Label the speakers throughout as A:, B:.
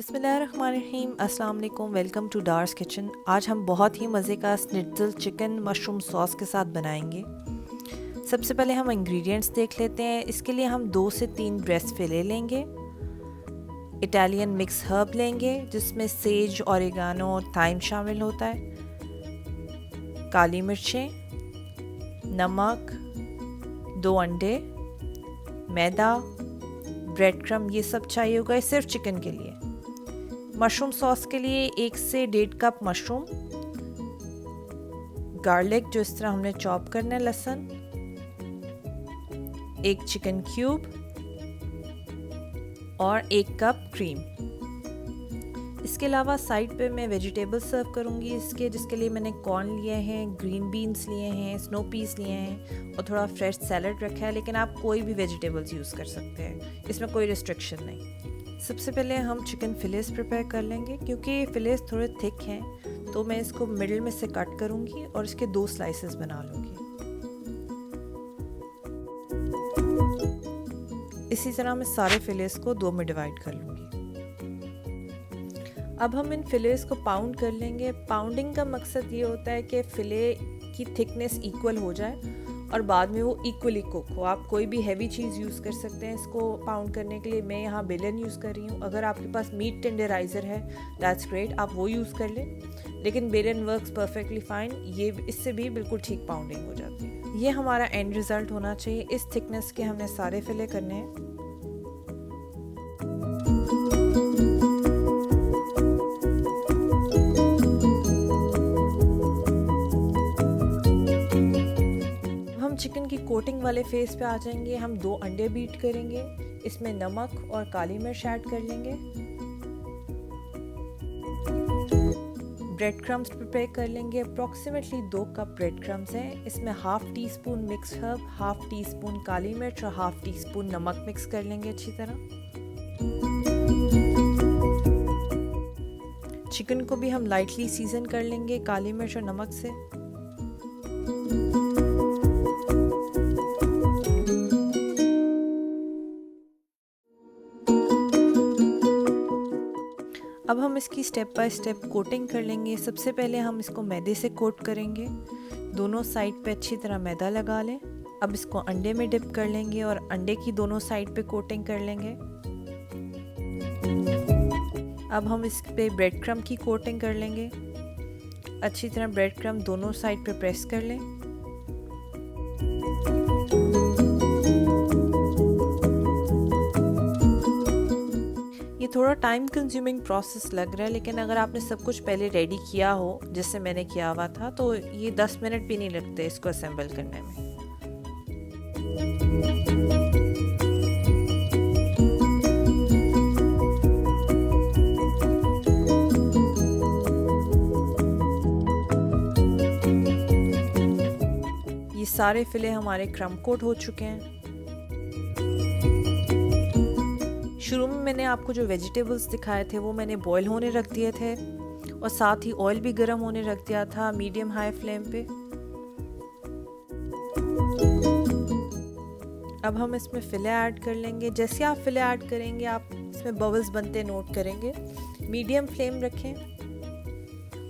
A: बिस्मिल्लाहिर्रहमानिर्रहीम, अस्सलाम वालेकुम। Welcome to Dar's kitchen. आज हम बहुत ही मज़े का स्निट्ज़ल चिकन मशरूम सॉस के साथ बनाएंगे। सबसे पहले हम इंग्रेडिएंट्स देख लेते हैं। इसके लिए हम 2 से 3 ब्रेस्ट फिले लेंगे, इटालियन मिक्स हर्ब लेंगे जिसमें सेज, ओरिगानो और थाइम शामिल होता है, काली मिर्चें, नमक, 2 अंडे, मैदा, ब्रेड क्रम्ब, ये सब चाहिए होगा सिर्फ चिकन के लिए। मशरूम सॉस के लिए 1 से 1.5 कप मशरूम, गार्लिक जो इस तरह हमने चॉप करना है, लहसुन, 1 चिकन क्यूब और 1 कप क्रीम। इसके अलावा साइड पे मैं वेजिटेबल सर्व करूँगी जिसके लिए मैंने कॉर्न लिए हैं, ग्रीन बीन्स लिए हैं, स्नो पीस लिए हैं और थोड़ा फ्रेश सैलड रखा है, लेकिन आप कोई भी वेजिटेबल्स यूज़ कर सकते हैं, इसमें कोई रिस्ट्रिक्शन नहीं। सबसे पहले हम चिकन फिलेस प्रिपेयर कर लेंगे। क्योंकि फिलेस थोड़े थिक हैं तो मैं इसको मिडिल में से कट करूँगी और इसके 2 स्लाइसेस बना लूँगी। इसी तरह मैं सारे फिलेस को 2 में डिवाइड कर लूँगी। अब हम इन फिलेस को पाउंड कर लेंगे। पाउंडिंग का मकसद ये होता है कि फिले की थिकनेस इक्वल हो जाए और बाद में वो इक्वली कुक हो। आप कोई भी हैवी चीज़ यूज़ कर सकते हैं इसको पाउंड करने के लिए। मैं यहाँ बेलन यूज़ कर रही हूँ। अगर आपके पास मीट टेंडराइज़र है दैट्स ग्रेट, आप वो यूज़ कर लें, लेकिन बेलन वर्क्स परफेक्टली फाइन। ये इससे भी बिल्कुल ठीक पाउंडिंग हो जाती है। ये हमारा एंड रिज़ल्ट होना चाहिए। इस थिकनेस के हमने सारे फिले करने हैं। चिकन की कोटिंग वाले फेस पे आ जाएंगे। हम 2 अंडे बीट करेंगे, इसमें नमक और काली मिर्च ऐड कर लेंगे। ब्रेड क्रम्स प्रिपेयर कर लेंगे। अप्रॉक्सीमेटली 2 कप ब्रेड क्रम्स हैं। इसमें half teaspoon mix herb, half teaspoon काली मिर्च और हाफ टी स्पून नमक मिक्स कर लेंगे अच्छी तरह। चिकन को भी हम लाइटली सीजन कर लेंगे काली मिर्च और नमक से। अब हम इसकी स्टेप बाय स्टेप कोटिंग कर लेंगे। सबसे पहले हम इसको मैदे से कोट करेंगे। दोनों साइड पे अच्छी तरह मैदा लगा लें। अब इसको अंडे में डिप कर लेंगे और अंडे की दोनों साइड पे कोटिंग कर लेंगे। अब हम इस पे ब्रेड क्रम्ब की कोटिंग कर लेंगे। अच्छी तरह ब्रेड क्रम्ब दोनों साइड पे प्रेस कर लें। ये थोड़ा टाइम कंज्यूमिंग प्रोसेस लग रहा है, लेकिन अगर आपने सब कुछ पहले रेडी किया हो जैसे मैंने किया हुआ था तो ये 10 मिनट भी नहीं लगते इसको असेंबल करने में। ये सारे फिले हमारे क्रम्ब कोट हो चुके हैं। शुरू में मैंने आपको जो वेजिटेबल्स दिखाए थे वो मैंने बॉईल होने रख दिए थे और साथ ही ऑयल भी गर्म होने रख दिया था मीडियम हाई फ्लेम पे। अब हम इसमें फिले ऐड कर लेंगे। जैसे आप फिले ऐड करेंगे आप इसमें बबल्स बनते नोट करेंगे। मीडियम फ्लेम रखें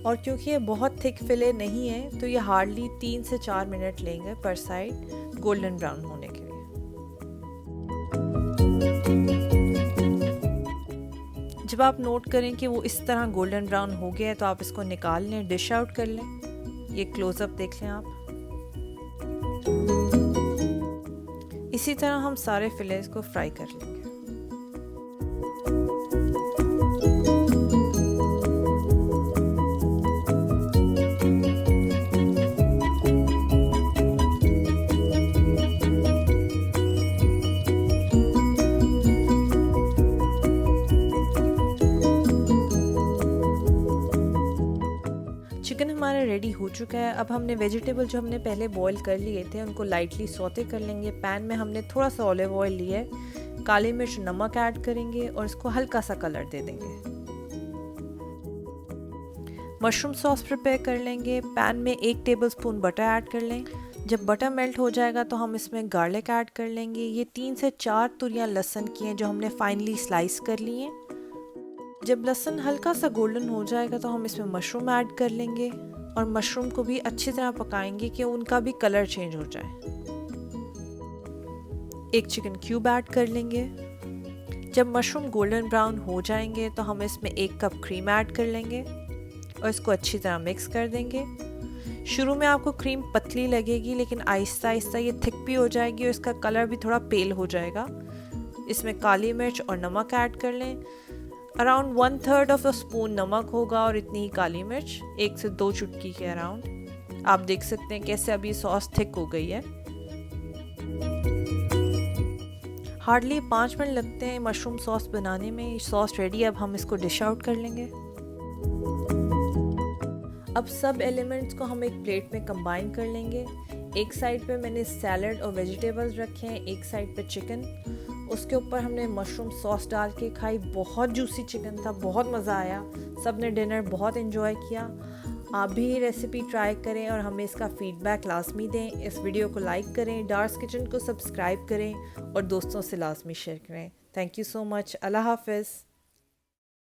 A: और क्योंकि ये बहुत थिक फिले नहीं है तो ये हार्डली 3 से 4 मिनट लेंगे पर साइड गोल्डन ब्राउन होने के लिए। जब आप नोट करें कि वो इस तरह गोल्डन ब्राउन हो गया है तो आप इसको निकाल लें, डिश आउट कर लें। ये क्लोजअप देख लें आप। इसी तरह हम सारे फिलेस को फ्राई कर लेंगे। चिकन हमारा रेडी हो चुका है। अब हमने वेजिटेबल जो हमने पहले बॉईल कर लिए थे उनको लाइटली सौते कर लेंगे। पैन में हमने थोड़ा सा ऑलिव ऑयल लिया है, काली मिर्च नमक ऐड करेंगे और इसको हल्का सा कलर दे देंगे। मशरूम सॉस प्रिपेयर कर लेंगे। पैन में 1 टेबलस्पून बटर ऐड कर लें। जब बटर मेल्ट हो जाएगा तो हम इसमें गार्लिक ऐड कर लेंगे। ये 3 से 4 तुरियां लहसुन की हैं जो हमने फाइनली स्लाइस कर ली हैं। जब लहसुन हल्का सा गोल्डन हो जाएगा तो हम इसमें मशरूम ऐड कर लेंगे और मशरूम को भी अच्छी तरह पकाएंगे कि उनका भी कलर चेंज हो जाए। एक चिकन क्यूब ऐड कर लेंगे। जब मशरूम गोल्डन ब्राउन हो जाएंगे तो हम इसमें 1 कप क्रीम ऐड कर लेंगे और इसको अच्छी तरह मिक्स कर देंगे। शुरू में आपको क्रीम पतली लगेगी, लेकिन आहिस्ता आहिस्ता ये थिक भी हो जाएगी और इसका कलर भी थोड़ा पेल हो जाएगा। इसमें काली मिर्च और नमक ऐड कर लें। अराउंड 1/3 ऑफ अ स्पून नमक होगा और इतनी ही काली मिर्च, 1 से 2 चुटकी के अराउंड। आप देख सकते हैं कैसे अभी सॉस थिक हो गई है। हार्डली 5 मिनट लगते हैं मशरूम सॉस बनाने में। सॉस रेडी, अब हम इसको डिश आउट कर लेंगे। अब सब एलिमेंट्स को हम एक प्लेट में कंबाइन कर लेंगे। एक साइड पे मैंने सैलड और वेजिटेबल्स रखे हैं, एक साइड पे चिकन। उसके ऊपर हमने मशरूम सॉस डाल के खाई। बहुत जूसी चिकन था, बहुत मज़ा आया। सब ने डिनर बहुत एंजॉय किया। आप भी ये रेसिपी ट्राई करें और हमें इसका फीडबैक लाजमी दें। इस वीडियो को लाइक करें, डार्स किचन को सब्सक्राइब करें और दोस्तों से लाजमी शेयर करें। Thank you so much. अल्लाह हाफ़िज़।